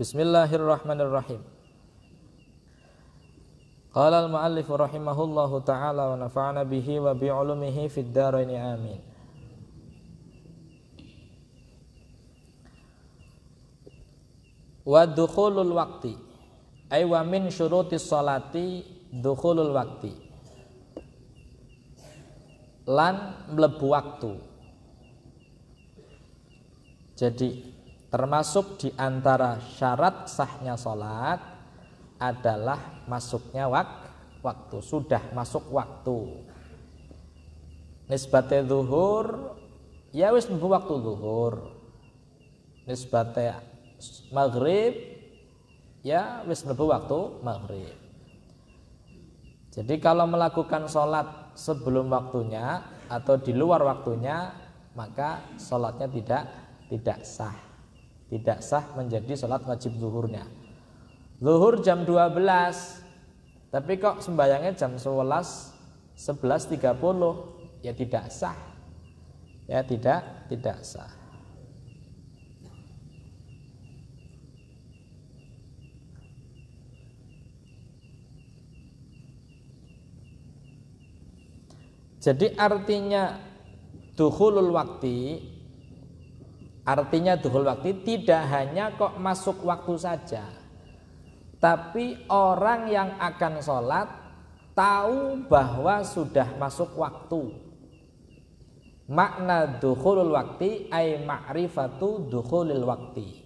Bismillahirrahmanirrahim. Qala al-muallif rahimahullahu ta'ala wa nafa'ana bihi wa bi'ulumihi fid dharaini amin. Wa dukhulul waqti ay wa min syurutis sholati dukhulul waqti, lan mlebu waktu. Jadi termasuk di antara syarat sahnya sholat adalah masuknya waktu, sudah masuk waktu. Nisbate zuhur ya wis mlebu waktu zuhur. Nisbate maghrib ya wis mlebu waktu maghrib. Jadi kalau melakukan sholat sebelum waktunya atau di luar waktunya, maka sholatnya tidak sah. Tidak sah menjadi sholat wajib zuhurnya. Zuhur jam 12, tapi kok sembayangnya jam 11:30, ya tidak sah. Ya tidak sah. Jadi artinya dukhul waktu tidak hanya kok masuk waktu saja, tapi orang yang akan sholat tahu bahwa sudah masuk waktu. Makna dukhulul wakti ay ma'rifatu dukhulil wakti,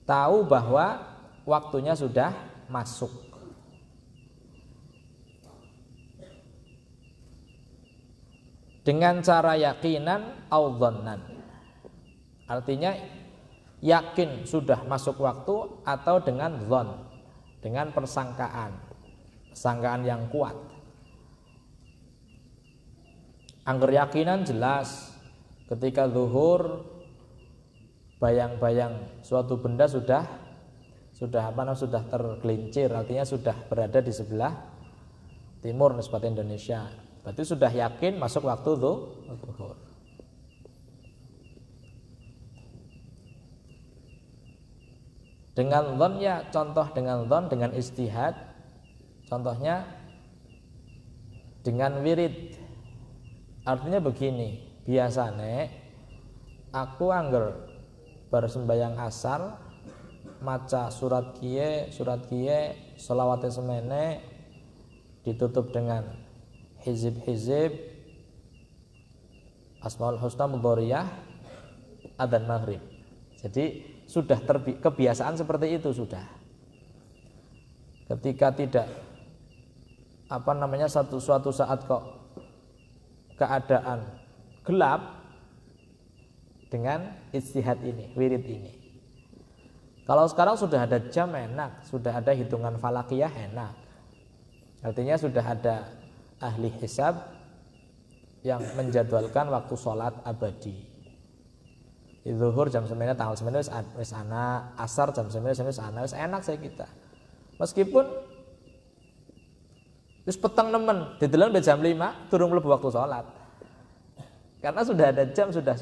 tahu bahwa waktunya sudah masuk. Dengan cara yakinan au dhannan, artinya yakin sudah masuk waktu, atau dengan dhon, dengan persangkaan yang kuat. Angger yakinan jelas ketika zuhur bayang-bayang suatu benda sudah tergelincir, artinya sudah berada di sebelah timur nisbat Indonesia. Berarti sudah yakin masuk waktu zuhur. Dengan dhon ya, contoh dengan dhon, dengan ijtihad. Contohnya dengan wirid. Artinya begini, biasanya aku angger bersembayang asar maca surat kiye sholawate semene ditutup dengan hizib Asmaul Husna Mudhoriyah, adzan maghrib. Jadi sudah kebiasaan seperti itu sudah. Ketika tidak suatu saat kok keadaan gelap, dengan ijtihad ini, wirid ini. Kalau sekarang sudah ada jam enak, sudah ada hitungan falakiyah enak. Artinya sudah ada ahli hisab yang menjadwalkan waktu sholat abadi. Zuhur jam 9 tanggal 9 wis ana, asar jam 9 wis ana, wis enak saya kita. Meskipun wis peteng nemen, didelon jam 5 durung mlebu waktu sholat. Karena sudah ada jam, sudah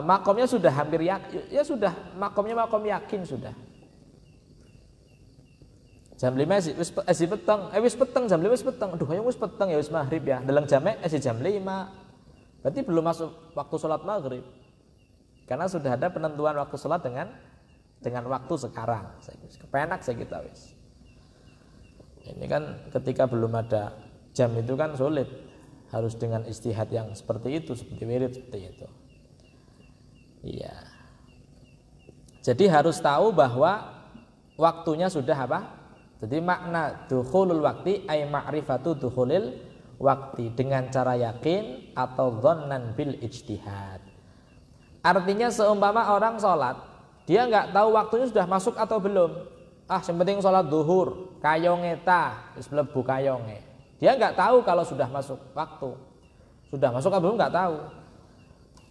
makomnya sudah hampir yakin, ya sudah makom yakin sudah. Jam 5 wis peteng jam 5 wis peteng. Aduh, ayo wis peteng ya wis maghrib ya. Dalam jame jam 5. Berarti belum masuk waktu sholat maghrib. Karena sudah ada penentuan waktu sholat dengan waktu sekarang. Kepenak saya kita wis. Ini kan ketika belum ada jam itu kan sulit. Harus dengan ijtihad yang seperti itu, seperti wirid seperti itu. Iya. Jadi harus tahu bahwa waktunya sudah apa? Jadi makna dukhulul wakti ay ma'rifatu dukhulil wakti, dengan cara yakin atau dhannan bil ijtihad. Artinya seumpama orang sholat, dia nggak tahu waktunya sudah masuk atau belum. Yang penting sholat duhur, kayonge wis mlebu kayonge. Dia nggak tahu kalau sudah masuk waktu. Sudah masuk atau belum nggak tahu.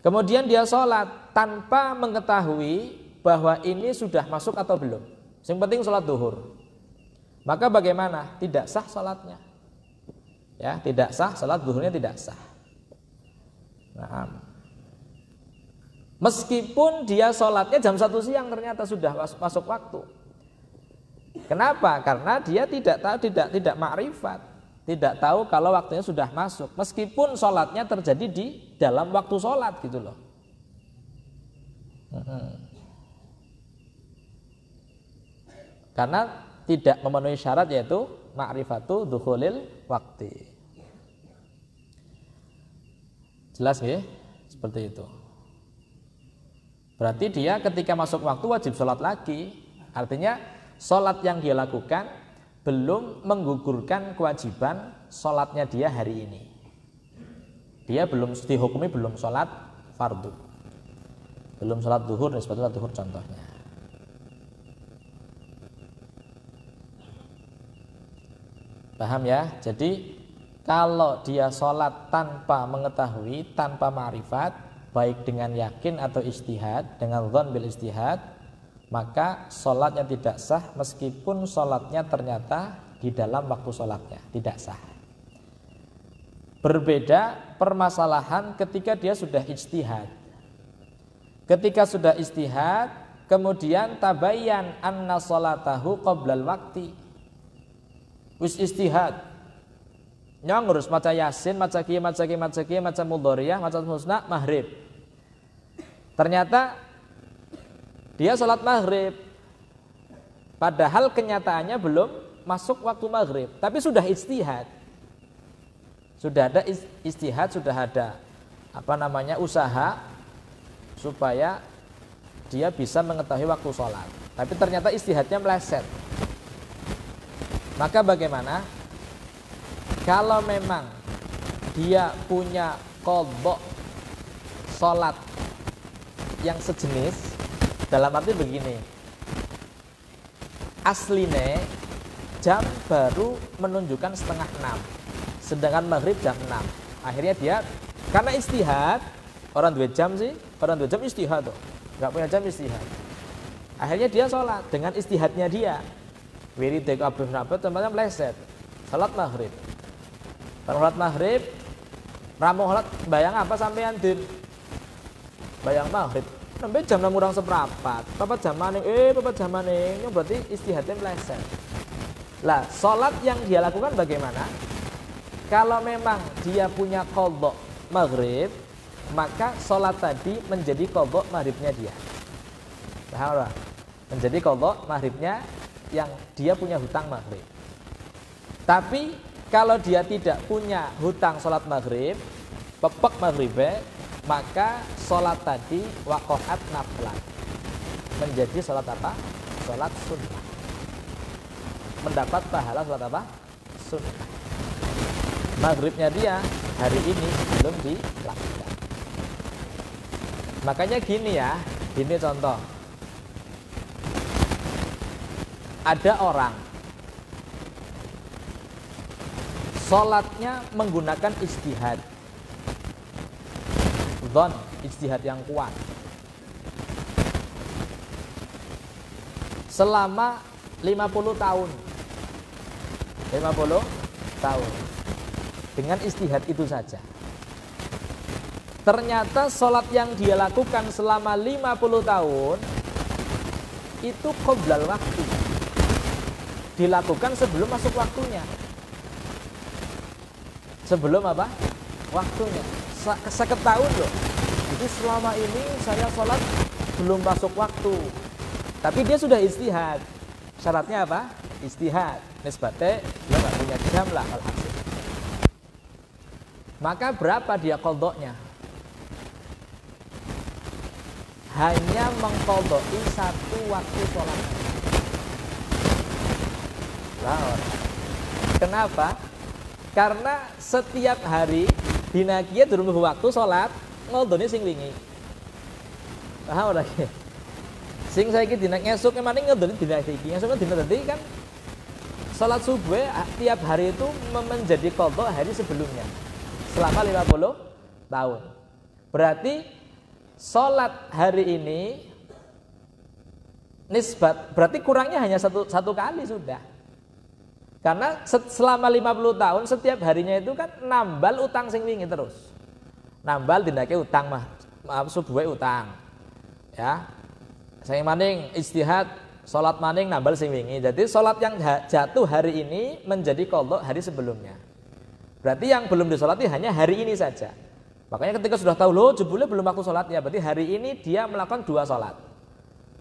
Kemudian dia sholat tanpa mengetahui bahwa ini sudah masuk atau belum. Yang penting sholat duhur. Maka bagaimana? Tidak sah sholatnya. Ya, tidak sah, sholat duhurnya tidak sah. Nah, Meskipun dia sholatnya jam 1 siang ternyata sudah masuk waktu. Kenapa? Karena dia tidak tahu, tidak makrifat, tidak tahu kalau waktunya sudah masuk. Meskipun sholatnya terjadi di dalam waktu sholat gitu loh. Karena tidak memenuhi syarat yaitu ma'rifatu dukhulil waktu. Jelas nggih? Seperti itu. Berarti dia ketika masuk waktu wajib sholat lagi. Artinya sholat yang dia lakukan belum menggugurkan kewajiban sholatnya dia hari ini. Dia belum dihukumi belum sholat fardu, belum sholat duhur dan sebagainya, duhur contohnya. Paham ya? Jadi kalau dia sholat tanpa mengetahui, tanpa ma'rifat, baik dengan yakin atau ijtihad, dengan dzan bil ijtihad, maka sholatnya tidak sah meskipun sholatnya ternyata di dalam waktu sholatnya tidak sah. Berbeda permasalahan ketika dia sudah ijtihad. Ketika sudah ijtihad, kemudian tabayyan anna sholatahu qoblal wakti. Wis ijtihad, nyangurus maca yasin, maca qiyam, maca mudhoriyah, maca husna, maghrib. Ternyata dia sholat maghrib, padahal kenyataannya belum masuk waktu maghrib, tapi sudah ijtihad. Sudah ada ijtihad, sudah ada usaha supaya dia bisa mengetahui waktu sholat. Tapi ternyata ijtihadnya meleset. Maka bagaimana? Kalau memang dia punya qadha sholat yang sejenis, dalam arti begini, aslinya jam baru menunjukkan 5:30, sedangkan maghrib jam 6. Akhirnya dia karena ijtihad, orang dua jam ijtihad tuh, nggak punya jam ijtihad. Akhirnya dia sholat dengan ijtihadnya dia. Wirid kabeh napa tempatnya meleset. Salat maghrib. Salat maghrib, ramu salat bayang apa sampean din? Bayang maghrib. Sampai jam 6 kurang seperempat. Papat jamane ini berarti istihadnya meleset. Lah, salat yang dia lakukan bagaimana? Kalau memang dia punya qadha maghrib, maka salat tadi menjadi qadha maghribnya dia. Paham ora? Menjadi qadha maghribnya yang dia punya hutang maghrib. Tapi kalau dia tidak punya hutang sholat maghrib, pepek maghribnya, maka sholat tadi waqa'at naflan, menjadi sholat apa? Sholat sunnah. Mendapat pahala sholat apa? Sunnah. Maghribnya dia hari ini belum dilakukan. Makanya gini ya, ini contoh. Ada orang sholatnya menggunakan ijtihad, dzan, ijtihad yang kuat, selama 50 tahun dengan ijtihad itu saja. Ternyata sholat yang dia lakukan selama 50 tahun itu qoblal waktu, dilakukan sebelum masuk waktunya. Sebelum apa? Waktunya. Seketahun loh. Jadi selama ini saya sholat belum masuk waktu. Tapi dia sudah ijtihad. Syaratnya apa? Ijtihad. Nisbatnya dia nggak punya jam lah alhasil. Maka berapa dia qadhanya? Hanya mengqadha'i satu waktu sholat. Kenapa? Karena setiap hari dinakia durung waktu sholat ngoldone sing wingi. Paham ora iki? Sing saiki dina esuk emane ngoldone dina iki. Esuk dina tadi kan sholat subuh tiap hari itu menjadi qadha hari sebelumnya selama 50 tahun. Berarti sholat hari ini nisbat berarti kurangnya hanya satu kali sudah. Karena selama 50 tahun setiap harinya itu kan nambal utang sing wingi terus. Nambal dindake utang subuhe utang. Ya. Sing maning ijtihad salat maning nambal sing wingi. Jadi salat yang jatuh hari ini menjadi qadha hari sebelumnya. Berarti yang belum disolati hanya hari ini saja. Makanya ketika sudah tahu loh jebule belum waktu sholatnya, berarti hari ini dia melakukan 2 sholat.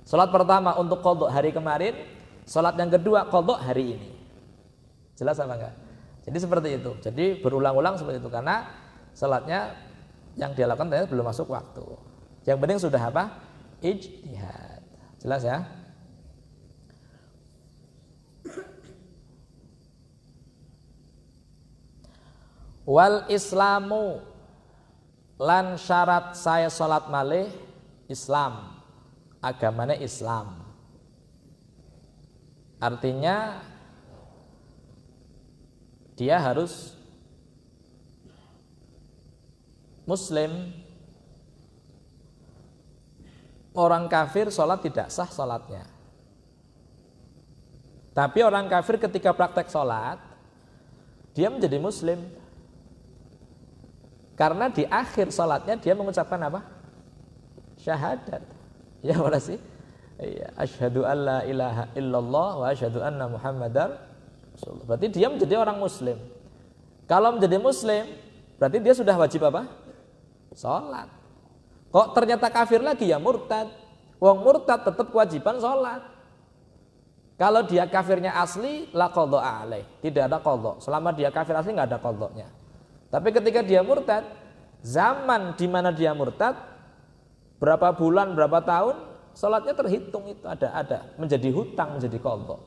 Sholat pertama untuk qadha hari kemarin, sholat yang kedua qadha hari ini. Jelas apa enggak? Jadi seperti itu. Jadi berulang-ulang seperti itu karena sholatnya yang dia lakukan ternyata belum masuk waktu. Yang penting sudah apa? Ijtihad. Jelas ya? Wal islamu lan syarat saya sholat malih Islam, agamanya Islam. Artinya dia harus Muslim. Orang kafir sholat tidak sah sholatnya. Tapi orang kafir ketika praktek sholat dia menjadi Muslim. Karena di akhir sholatnya dia mengucapkan apa? Syahadat. Ya mana sih? Iya. Asyhadu an la ilaha illallah wa asyhadu anna muhammadar rasulullah. Berarti dia menjadi orang Muslim. Kalau menjadi Muslim, berarti dia sudah wajib apa? Sholat. Kok ternyata kafir lagi ya murtad. Wong murtad tetap kewajiban sholat. Kalau dia kafirnya asli, la qadha alaih. Tidak ada qadha. Selama dia kafir asli nggak ada qadhanya. Tapi ketika dia murtad, zaman di mana dia murtad, berapa bulan, berapa tahun, sholatnya terhitung itu ada menjadi hutang, menjadi qadha.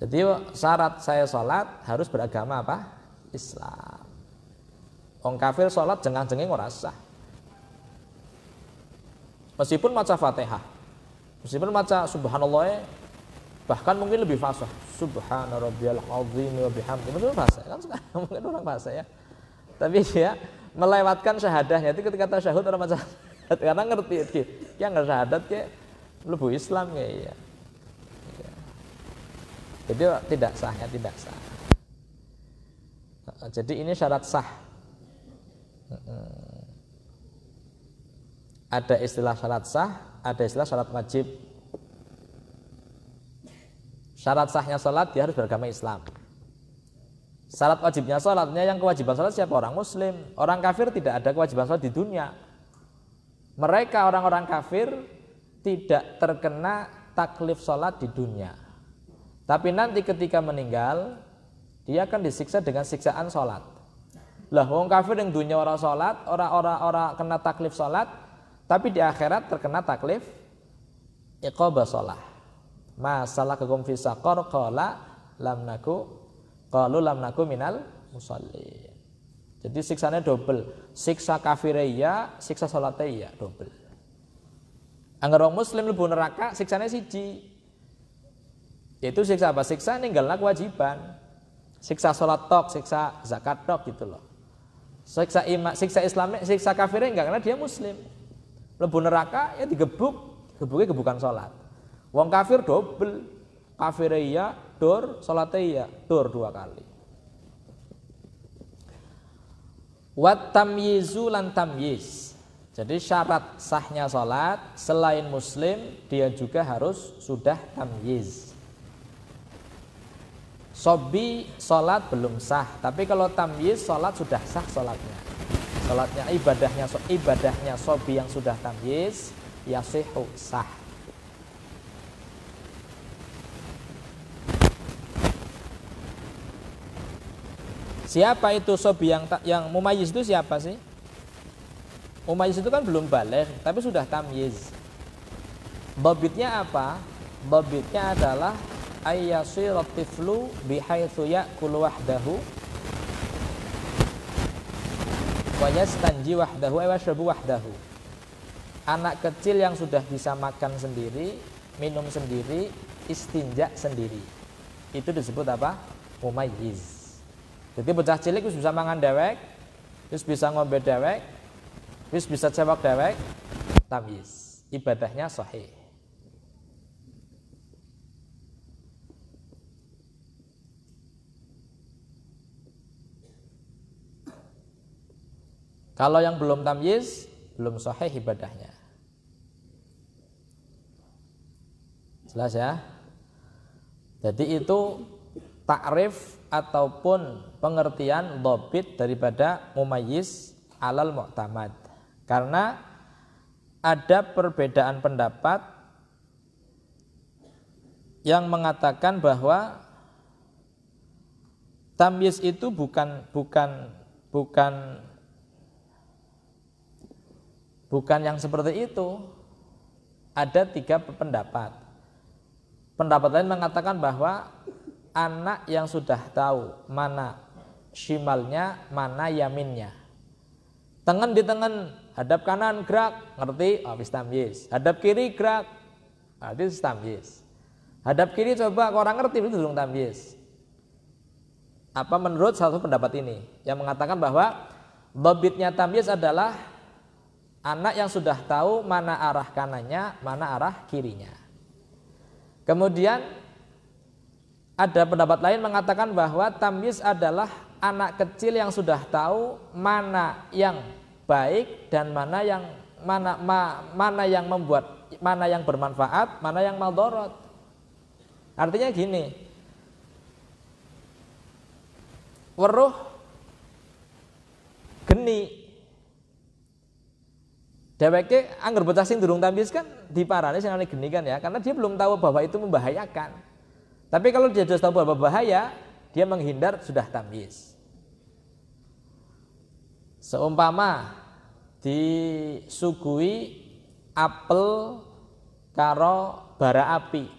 Jadi syarat saya sholat harus beragama apa? Islam. Orang kafir sholat jengah-jenging ora sah. Meskipun maca Fatihah, meskipun maca subhanallah, bahkan mungkin lebih fasih. Subhana rabbiyal azim wa bihamdihi. Itu fasih kan sekarang mungkin orang fasih ya. Tapi dia melewatkan syahadahnya itu ketika tasyahud orang maca karena ngerti iki. Ki enggak syahadat ki mlebu Islam ya. Jadi tidak sah ya, tidak sah. Jadi ini syarat sah. Ada istilah syarat sah, ada istilah syarat wajib. Syarat sahnya sholat dia harus beragama Islam. Syarat wajibnya sholatnya yang kewajiban sholat siapa? Orang Muslim. Orang kafir tidak ada kewajiban sholat di dunia. Mereka orang-orang kafir tidak terkena taklif sholat di dunia. Tapi nanti ketika meninggal dia akan disiksa dengan siksaan sholat. Lah wong kafir yang dunia orang sholat, orang kena taklif sholat, tapi di akhirat terkena taklif iqabah sholat. Masalah kekum fi saqar qala lam naku minal musallin. Jadi siksanya double. Siksa kafire iya, siksa salate iya, double. Angger wong muslim mlebu neraka siksanya siji. Yaitu siksa apa? Siksa ninggalna kewajiban. Siksa salat tok, siksa zakat tok gitu loh. Siksa Islam, siksa kafire enggak karena dia muslim. Mlebu neraka ya digebuknya gebukan salat. Wong kafir double, kafir iya, dur, salat iya, dur 2 kali. Wat tamyizu lan tamyiz. Jadi syarat sahnya salat selain muslim dia juga harus sudah tamyiz. Sobi salat belum sah, tapi kalau tamyiz salat sudah sah salatnya. Salatnya ibadahnya sobi yang sudah tamyiz yasihu sah. Siapa itu sobi yang mumayyiz itu siapa sih? Mumayyiz itu kan belum baligh tapi sudah tamyiz. Dhabitnya apa? Dhabitnya adalah ayyasira tiflu bihaitsu ya'kulu wahdahu wa yastanji wahdahu wa yashrabu wahdahu. Anak kecil yang sudah bisa makan sendiri, minum sendiri, istinja sendiri. Itu disebut apa? Mumayyiz. Jadi bocah cilik wis bisa mangan dewek, wis bisa ngombe dewek, wis bisa cewek dewek, tamyiz. Ibadahnya sahih. Kalau yang belum tamyiz, belum sahih ibadahnya. Jelas ya? Jadi itu takrif ataupun pengertian dhabit daripada mumayyiz alal mu'tamad. Karena ada perbedaan pendapat yang mengatakan bahwa tamyiz itu bukan yang seperti itu. Ada 3 pendapat. Pendapat lain mengatakan bahwa anak yang sudah tahu mana shimalnya, mana yaminnya. Tengen di tengen, hadap kanan gerak, ngerti? Habis tamyiz. Hadap kiri gerak, habis tamyiz. Hadap kiri coba orang ngerti itu durung tamyiz. Apa menurut satu pendapat ini yang mengatakan bahwa dhabitnya tamyiz adalah anak yang sudah tahu mana arah kanannya, mana arah kirinya. Kemudian ada pendapat lain mengatakan bahwa tamyiz adalah anak kecil yang sudah tahu mana yang baik dan mana yang membuat, mana yang bermanfaat, mana yang maldharat. Artinya gini, weruh geni dheweke angger bocah sing durung tamyiz kan diparani sing geni kan ya, karena dia belum tahu bahwa itu membahayakan. Tapi kalau dia sudah tahu bahwa bahaya, dia menghindar sudah tamyiz. Seumpama disuguhi apel karo bara api,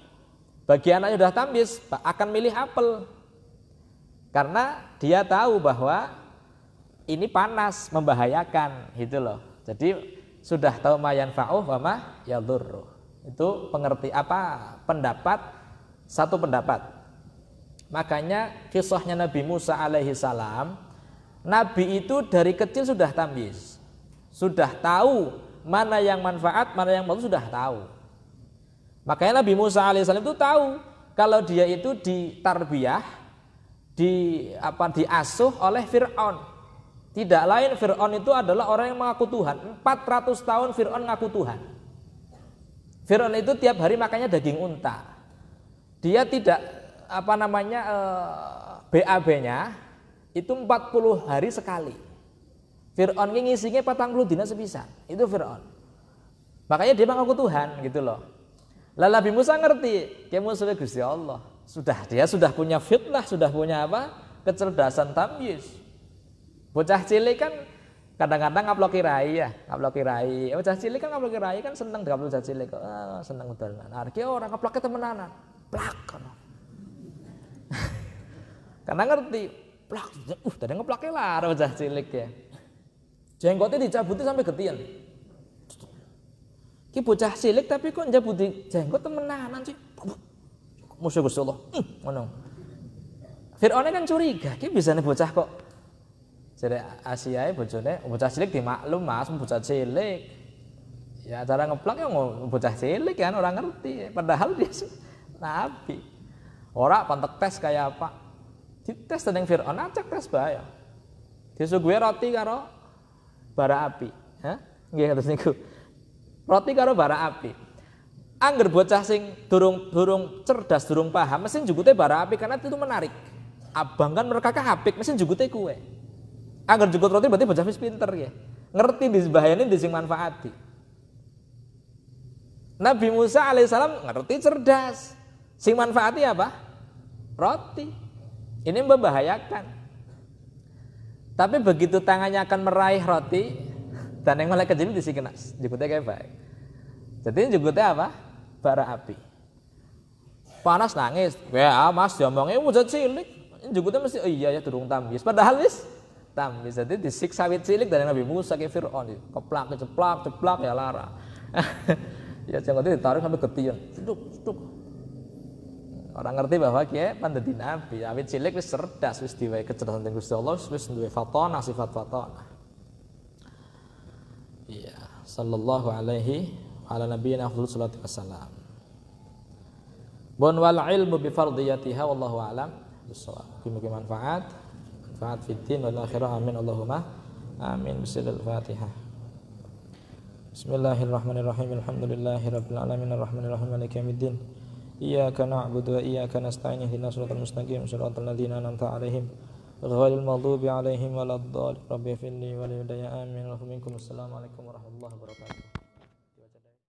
bagi anak yang sudah tamyiz akan milih apel karena dia tahu bahwa ini panas, membahayakan gitu loh. Jadi sudah tahu ma yanfa'uh wa ma yadhurruh. Itu satu pendapat. Makanya kisahnya Nabi Musa alaihi salam, Nabi itu dari kecil sudah tamyiz. Sudah tahu mana yang manfaat, mana yang maudhu, sudah tahu. Makanya Nabi Musa alaihi salam itu tahu kalau dia itu ditarbiyah, diasuh oleh Fir'aun. Tidak lain Fir'aun itu adalah orang yang mengaku Tuhan. 400 tahun Fir'aun ngaku Tuhan. Fir'aun itu tiap hari makannya daging unta. Dia tidak BAB-nya itu 40 hari sekali. Fir'aun ini ngisinya 40 dina sepisan. Itu Fir'aun. Makanya dia mengaku Tuhan gitu loh. Lah Nabi Musa ngerti, dia musuh Gusti Allah. Dia sudah punya fitnah, sudah punya kecerdasan tamyiz. Bocah cilik kan kadang-kadang ngaploki rai ya, Bocah cilik kan ngaploki rai kan seneng dengan bocah cilik. Seneng tenan. Arek orang ngaploki temenanan. Plak kono. Karena ngerti, plak, tadi ngeplake lah bocah cilik ya. Jenggotnya dicabuti sampai getian. Ki bocah cilik tapi kok njabuti jenggot temenanan sih. Musuh Gusti Allah. Ngono. Fir'aun kan curiga, ki bisane bocah kok jare Asiae bojone bocah cilik dimaklum Mas, bocah cilik. Ya cara ngeplak ya bocah cilik kan orang ngerti, padahal dia Nabi. Ora pantek tes kayak apa? Dites dening Fir'aun, acak tes bae. Disuguhi roti karo bara api. Hah? Nggih terus niku. Roti karo bara api. Angger bocah sing durung cerdas, durung paham, mesti njugute bara api karena itu menarik. Abang kan mereka apik, mesti njugute kue. Angger njugut roti berarti bocah wis pinter ya. Ngerti disebahayane di sing manfaati. Nabi Musa alaihissalam ngerti cerdas. Sing manfaati apa? Roti. Ini membahayakan. Tapi begitu tangannya akan meraih roti, dan yang malaikat jadi disikena, jugutnya kayak baik. Jadi jugutnya apa? Bara api. Panas nangis. Ya Mas, diomongnya bocah cilik. Jugutnya mesti iya ya durung tamyiz. Padahal wis tamyiz. Jadi disiksa wit cilik dari Nabi Musa ke Fir'aun. Keplak, ceplak ya lara. Ya jenggotnya ditaruh sampai getian. Ceduk. Orang ngerti bahwa kia pandai Nabi. Awit cilik wis cerdas, wis diwai kecerdasan dari Gusti Allah, wis duwe fatonah, sifat fatonah. Iya, sallallahu alaihi ala nabiyina afdhalus salatu wassalam. Bon wal ilmu bi fardiyatiha wallahu alam. Bisawab. Mugi manfaat fid din wal akhirah amin Allahumma Amin. Bismillahirrahmanirrahim. Bismillahirrahmanirrahim. Alhamdulillahirabbil alamin arrahmanirrahim maliki yaumiddin. Iyyaka na'budu wa iyyaka nasta'in ihdinas siratal mustaqim siratal ladzina an'amta 'alaihim ghairil maghdubi 'alaihim waladdallin. Rabbi ighfirli wa li walidayya amin. Assalamualaikum warahmatullahi wabarakatuh.